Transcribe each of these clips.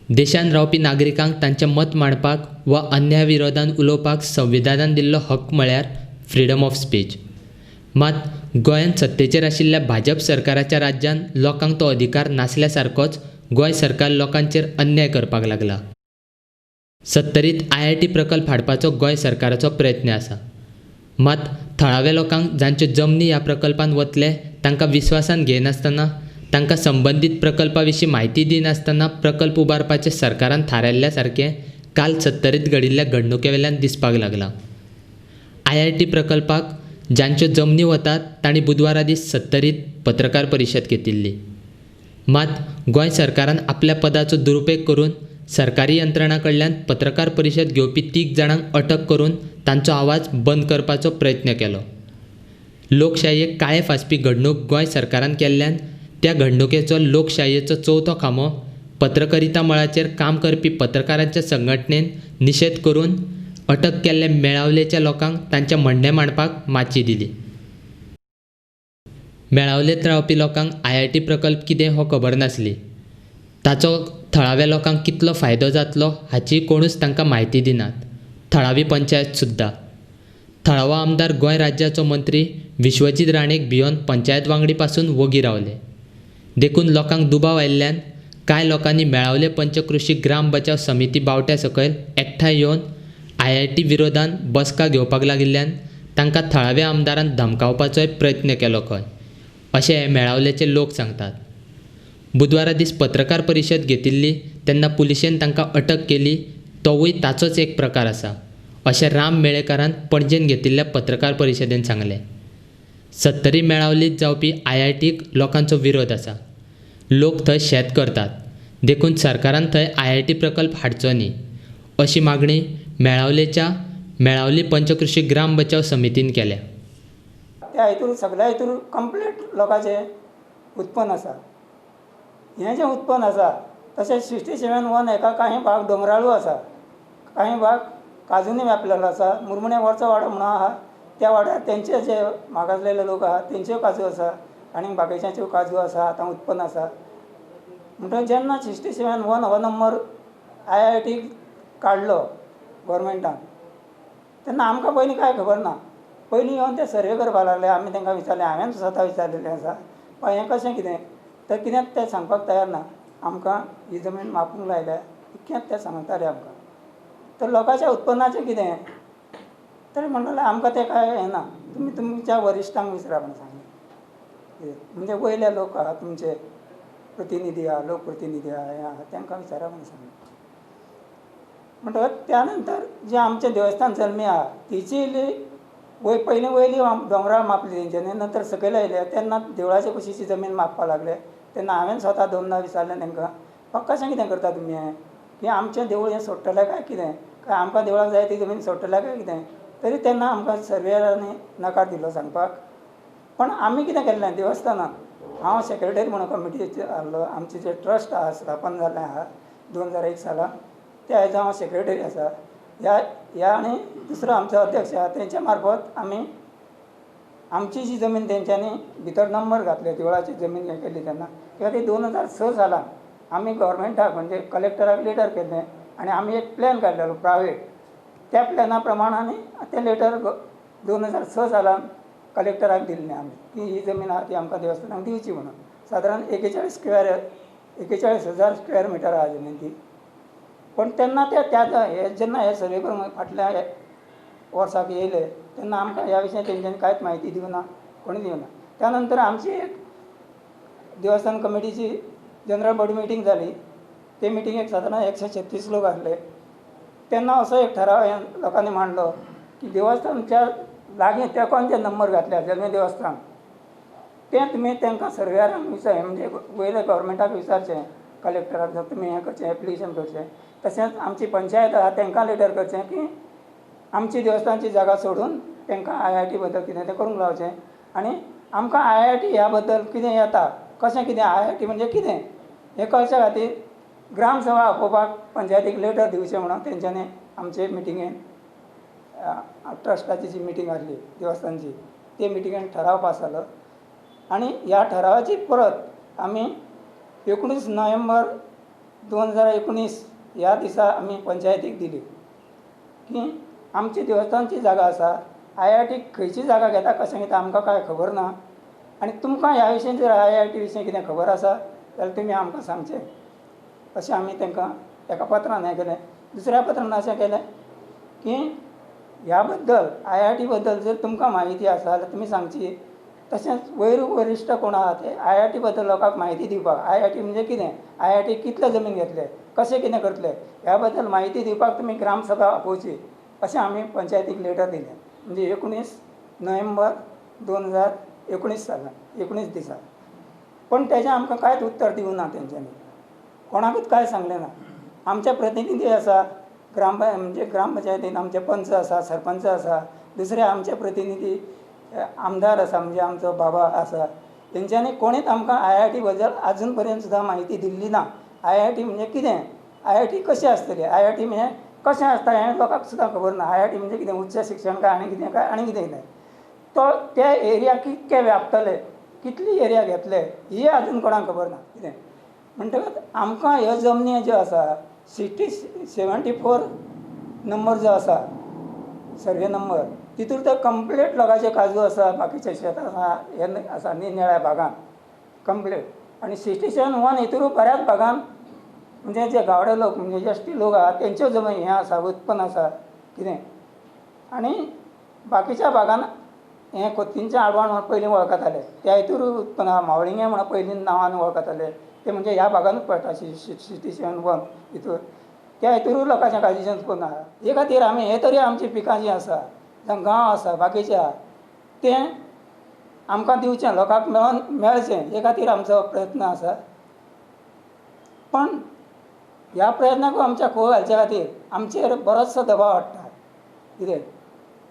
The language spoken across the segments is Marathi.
देशांत रावपी नागरिकांक तांचें मत मांडपाक वा अन्याया विरोधान उलोवपाक संविधानान दिल्लो हक्क म्हळ्यार फ्रीडम ऑफ स्पीच. मात गोंयांत सत्तेचेर आशिल्ल्या भाजप सरकाराच्या राज्यांत लोकांक तो अधिकार नासल्या सारकोच गोंय सरकार लोकांचेर अन्याय करपाक लागला. सत्तरीत IIT प्रकल्प हाडपाचो गोंय सरकाराचो प्रयत्न आसा. मात थळाव्या लोकांक जांच्यो जमनी ह्या प्रकल्पान वतले तांकां विस्वासान घेयनासतना, तांकां संबंदीत प्रकल्पा विशीं म्हायती दिनासतना प्रकल्प उबारपाचें सरकारान थारायल्ल्या सारकें काल सत्तरीत घडिल्ल्या घडणुके वेल्यान दिसपाक लागलां. IIT प्रकल्पाक जांच्यो जमनी वतात तांणी बुधवारा दीस सत्तरीत पत्रकार परिशद घेतिल्ली. मात गोंय सरकारान आपल्या पदाचो दुरुपेग करून सरकारी यंत्रणा कडल्यान पत्रकार परिशद घेवपी 3 जाणांक अटक करून तांचो आवाज बंद करपाचो प्रयत्न केलो. लोकशायेक काळे फासपी घडणूक गोंय सरकारान केल्ल्यान त्या घडणुकेचो लोकशायेचो चवथो खांबो पत्रकारिता मळाचेर काम करपी पत्रकारांच्या संघटनेन निशेध करून अटक केल्ल्या मेळावलेच्या लोकांक तांचें म्हणणें मांडपाक माची दिली. मेळावलेंत रावपी लोकांक IIT प्रकल्प कितें हो खबर नासली. ताचो थळाव्या लोकांक कितलो फायदो जातलो हाची कोणूच तांकां म्हायती दिनात. थळावी पंचायत सुद्दां. थळावो आमदार गोंय राज्याचो मंत्री विश्वजीत राणेक भिवन पंचायत वांगडी पासून वगी रावले. देखून लोकांक दुबाव आयिल्ल्यान कांय लोकांनी मेळावले पंचकृशी ग्राम बचाव समिती बावट्या सकयल एकठांय येवन IIT विरोधान बसका घेवपाक लागिल्ल्यान तांकां थळाव्या आमदारान धमकावपाचोय प्रयत्न केलो खंय, अशें हे मेळावलेचे लोक सांगतात. बुधवारा दीस पत्रकार परिशद घेतिल्ली तेन्ना पुलिशेन तांकां अटक केली तोवूय ताचोच एक प्रकार आसा, अशें राम मेळेकारान पणजेन घेतिल्ल्या पत्रकार परिशदेन सांगलें. सत्तरी मेळावलीत जावपी IITक लोकांचो विरोध आसा. लोक थंय शेत करतात, देखून सरकारान थंय IIT प्रकल्प हाडचो न्ही, अशी मागणी मेळावली पंचकृशी ग्राम बचाव समितीन केल्या. त्या हितून सगळ्या हितून कंप्लीट लोकांचें उत्पन्न आसा. हें जें उत्पन्न आसा तशें 67 एका काही भाग दोंगराळू आसा, काही भाग काजूनी व्यापलेलो आसा. मुरमुणे वरचो वाडो म्हणून आहा त्या वाड्यार तेंचे जे मागासलेले लोक आहा तेंच्यो काजू आसा आनी बाकीच्यांच्यो काजू आसा, आतां उत्पन्न आसा. म्हणटकीर जेन्ना 67 हो नंबर IIT काडलो गव्हर्मेंटान तेन्ना आमकां पयलीं कांय खबर ना. पयलीं येवन ते सर्वे करपाक लागले. आमी तांकां विचारलें, हांवें स्वता विचारलेलें आसा हें कशें कितें, तर कित्याक ते सांगपाक तयार ना. आमकां ही जमीन मापूंक लायल्या इतकेंच ते सांगताले आमकां. तर लोकांच्या उत्पन्नाचें कितें, तर म्हणलें आमकां तें कांय हें ना, तुमी तुमच्या वरिश्ठांक विचारा म्हणून सांगलें. म्हणजे वयले लोक आहा तुमचे प्रतिनिधी आहा, लोकप्रतिनिधी आहा, हें आहा तांकां विचारा म्हणून सांगलें. म्हणटकच त्या नंतर जें आमचें देवस्थान जल्मी आहा तिची पयलीं वयली दोंगराळ मापली तेंच्यांनी, नंतर सकयल आयले तेन्ना देवळाचे कुशीची जमीन मापपाक लागले. तेन्ना हांवें स्वता 2दा विचारलें तांकां, कशें कितें करता तुमी हें, की आमचें देवूळ हें सोडटलें काय कितें, काय आमकां देवळाक जाय ती जमीन सोडटलें काय कितें. तरी तेन्ना आमकां सर्वेयरांनी नकार दिलो सांगपाक. पण आमी कितें केल्लें देवस्थानान, हांव सेक्रेटरी म्हणून कमिटीचेर आहलो. आमचें जें ट्रस्ट आहा स्थापन जाल्लें आहा 2001 सालान, त्या हेजो हांव सेक्रेटरी आसा. ह्या आनी दुसरो आमचो अध्यक्ष आहा तेंच्या मार्फत आमी आमची जी जमीन तेंच्यांनी भितर नंबर घातले देवळाची जमीन हें केली तेन्ना, कित्याक ती 2006 सालान आमी गव्हर्मेंटाक म्हणजे कलेक्टराक लेटर केल्लें आनी आमी एक प्लॅन काडलेलो प्रायवेट. त्या प्लॅना प्रमाणांनी तें लेटर 2006 सालान कलेक्टराक दिल्लें आमी की ही जमीन आहा ती आमकां देवस्थानाक दिवची म्हणून. सादारण 41,000 स्क्वेअर मिटर आहा जमीन ती. पण तेन्ना जेन्ना हे सर्वे करूंक फाटल्या वर्साक येयले तेन्ना आमकां ह्या विशयान तेंच्यांनी कांयच म्हायती दिवना, कोणी दिवना. त्या नंतर आमची एक देवस्थान कमिटीची जनरल बॉडी मिटींग जाली. ते मिटिंगेक सादारण 136 लोक आसले. तेन्ना असो एक ठराव लोकांनी मांडलो की देवस्थानच्या लागीं तेंकोन जे नंबर घातल्या जल्मी देवस्थान तें तुमी तांकां सर्वेयरांक म्हणजे वयले गव्हर्मेंटाक विचारचें, कलेक्टराक जर तुमी हें करचें एप्लिकेशन करचें. तशेंच आमची पंचायत आहा तांकां लेटर करचें की आमची देवस्थानची जागा सोडून तांकां IIT बद्दल कितें तें करूंक लावचें. आनी आमकां IIT ह्या बद्दल कितें येता, कशें कितें IIT म्हणजे कितें हें कळचे खातीर ग्रामसभा आपोवपाक पंचायतीक लेटर दिवचें म्हणून तेंच्यांनी आमचे मिटिंगेन ट्रस्टाची जी मिटींग आसली देवस्थानची ते मिटिंगेन ठराव पास जालो. आनी ह्या ठरावाची परत आमी 19 नोव्हेंबर 2019 ह्या दिसा आमी पंचायतीक दिली की आमची देवस्थानची जागा आसा, IIT खंयची जागा घेता कशें घेता आमकां कांय खबर ना, आनी तुमकां ह्या विशीं जर IIT विशीं कितें खबर आसा जाल्यार तुमी आमकां सांगचें, अशें आमी तांकां एका पत्रान हें केलें. दुसऱ्या पत्रान अशें केलें की ह्या बद्दल IIT बद्दल जर तुमकां म्हायती आसा जाल्यार तुमी सांगची. तशेंच वरिश्ठ कोण आहा ते IIT बद्दल लोकांक म्हायती दिवपाक, IIT म्हणजे कितें, IIT कितले जमीन घेतले, कशें कितें करतले ह्या बद्दल म्हायती दिवपाक तुमी ग्रामसभा आपोवची, अशें आमी पंचायतीक लेटर दिलें. म्हणजे 19 नोव्हेंबर 2019 सालान 19 दिसा. पण तेजें आमकां कांयच उत्तर दिवं ना तेंच्यांनी, कोणाकूच कांय सांगलें ना. आमचे प्रतिनिधी आसा म्हणजे ग्रामपंचायतीन आमचे पंच आसा, सरपंच आसा, दुसरे आमचे प्रतिनिधी आमदार आसा म्हणजे आमचो बाबा आसा, तेंच्यांनी कोणीच आमकां IIT बद्दल आजून पर्यंत सुद्दां म्हायती दिल्ली ना. IIT म्हणजे कितें, IIT कशें आसतली, IIT म्हणजे कशें आसता हें लोकांक सुद्दां खबर ना. IIT म्हणजे कितें, उच्च शिक्षण काय आनी कितें तो त्या एरिया कितके व्यापतले, कितली एरिया घेतले ही आजून कोणाक खबर ना. कितें म्हणटकच आमकां ह्यो जमनी ज्यो आसा 74 नंबर जो आसा सर्वे नंबर, तितूर तर कंप्लीट लोकांचे काजू आसा, बाकीचे शेत आसा, हे आसा निरनिळ्या भागान कंप्लीट. आनी 67 हितूर बऱ्याच भागान म्हणजे जे गावडे लोक म्हणजे ST लोक आहा तेंच्यो जमीन हें आसा, उत्पन्न आसा कितें. आनी बाकीच्या भागान हें कोत्तींचें आडवाण म्हणून पयलीं वळखताले, त्या हितूर उत्पन्न आहा. मावळिंगे म्हणून पयलीं नांवान वळखताले, ते म्हणजे ह्या भागानूच पडटा 67 हितूर. त्या हितूरूय लोकांचें काजूचें उत्पन्न आहा. हे खातीर आमी हे तरी आमची पिकां जीं आसा जावं गांव आसा बाकीचे आहा तें आमकां दिवचें, लोकांक मेळचें, हे खातीर आमचो प्रयत्न आसा. पण ह्या प्रयत्नाक आमच्या खोल घालचे खातीर आमचेर बरोचसो दबाव हाडटा. कितें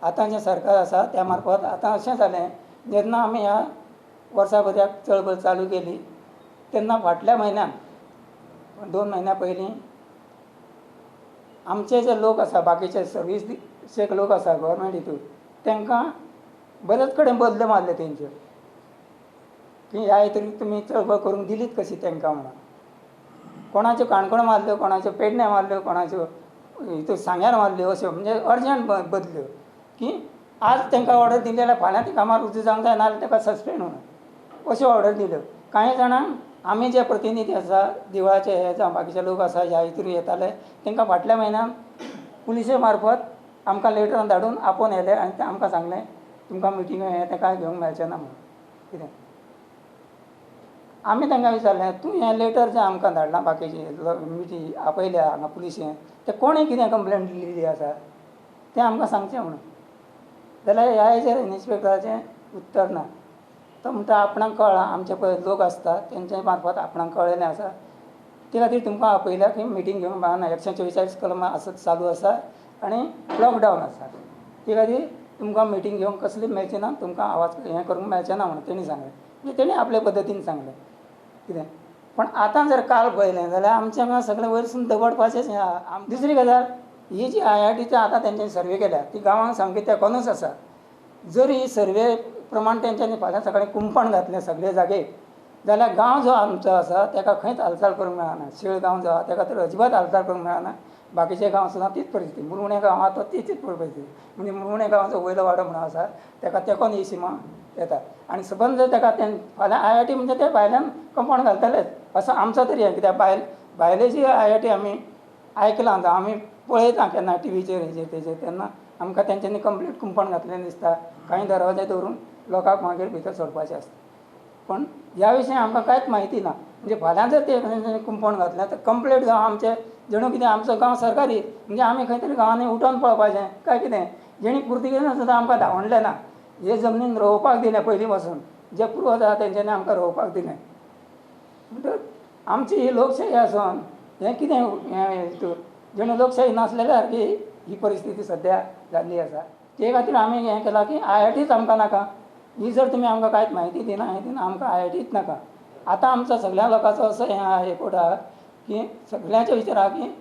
आतां जें सरकार आसा त्या मार्फत आतां अशें जालें, जेन्ना आमी ह्या वर्साभऱ्याक चळवळ चालू केली तेन्ना फाटल्या म्हयन्यान 2 म्हयन्या पयलीं आमचे जे लोक आसा बाकीचे सर्वीसेक लोक आसा गव्हर्मेंट हितूर तांकां बरेच कडेन बदल्यो मारले तेंच्यो की ह्या हितूर तुमी चळवळ करूंक दिलीत कशी तांकां म्हणून. कोणाच्यो काणकोण मारल्यो, कोणाच्यो पेडण्या मारल्यो, कोणाच्यो हितूर सांग्यार मारल्यो, अश्यो म्हणजे अर्जंट बदल्यो की आज तांकां ऑर्डर दिली जाल्यार फाल्यां ती कामार रुजू जावंक जाय, नाजाल्यार ताका सस्पेंड म्हणून अश्यो ऑर्डर दिल्यो. कांय जाणांक आमी जे प्रतिनिधी आसा देवळाचे हे जावं बाकीचे लोक आसा ह्या हितूर येताले तांकां फाटल्या म्हयन्यान पुलिशे मार्फत आमकां लेटर धाडून आपोवन येले आनी ते आमकां सांगलें तुमकां मिटींग हें तें कांय घेवंक मेळचें ना म्हणून. कितें आमी तांकां विचारलें तूं हें लेटर जें आमकां धाडलां बाकीचें मिटींग आपयल्या हांगा पुलिशें तें कोणें कितें कंप्लेंट दिल्ली आसा तें आमकां सांगचें म्हणून. जाल्यार ह्या हेजेर इन्स्पेक्टराचें उत्तर ना. तो म्हणटा आपणाक कळ्ळां, आमचे पळय लोक आसता तेंचे मार्फत आपणाक कळयलें आसा, ते खातीर तुमकां आपयल्या की मिटींग घेवंक मेळना. 144 कलमां आसत चालू आसा आनी लॉकडावन आसा, ते खातीर तुमकां मिटींग घेवंक कसली मेळची ना, तुमकां आवाज हें करूंक मेळचें ना म्हणून तेणी सांगलें. म्हणजे तेणी आपले पद्दतीन सांगलें. कितें पण आतां जर काल पळयलें जाल्यार आमचें हांगा सगळें वयरसून दबडपाचेंच हें आहा. दुसरी गजाल ही जी IITची आतां तेंच्यांनी सर्वे केल्या ती गांवांक सामकी तेकोनूच आसा. जर ही सर्वे प्रमाण तेंच्यांनी फाल्यां सकाळीं कुंपण घातलें सगळे जागेक जाल्यार गांव जो आमचो आसा ताका खंयच हालचाल करूंक मेळना. शेळ गांव जो आहा ताका तर अजिबात हालचाल करूंक मेळना. बाकीचे गांव सुद्दां तीच परिस्थिती. मुरगुणे गांव आहा तो तीच परिस्थिती. म्हणजे मुरगुणे गांवाचो वयलो वाडो म्हणून आसा ताका तेकोन ही सीमा येता. आनी सबंद जर ताका फाल्यां IIT म्हणजे ते भायल्यान कंपाउंड घालतलेच असो आमचो तरी हें. कित्याक भायले जी IIT आमी आयकलां जावं आमी पळयता केन्ना टिवीचेर हेजेर तेजेर तेन्ना आमकां तेंच्यांनी कंप्लीट कुंपण घातलें दिसता. कांय दरवाजे दवरून लोकांक मागीर भितर सोडपाचें आसता. पण ह्या विशीं आमकां कांयच म्हायती ना. म्हणजे फाल्यां जर ते कुंपण घातलें तर कंप्लीट गांव आमचें जणू कितें आमचो गांव सरकारी म्हणजे आमी खंय तरी गांवांनी उठोवन पळोवपाचें काय कितें. जेणी पुर्तुगेजान सुद्दां आमकां धांवणलें ना. हे जमनीन रोवपाक दिलें पयलीं पासून, जे पुर्वज आहा तेंच्यांनी आमकां रोवपाक दिलें. म्हणटच आमची ही लोकशाही आसून हें कितें हें हितूर जेणू लोकशाही नासलेल्या सारकी ही परिस्थिती सद्या जाल्ली आसा. ते खातीर आमी हें केलां की IITच आमकां नाका. ही जर तुमी आमकां कांयच म्हायती दिना हें दिना आमकां IITच नाका. आतां आमचो सगळ्या लोकांचो असो हें आहा एकूट आहा की सगळ्यांचे विचार आहा की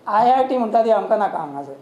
IIT म्हणटा ती आमकां नाका हांगासर.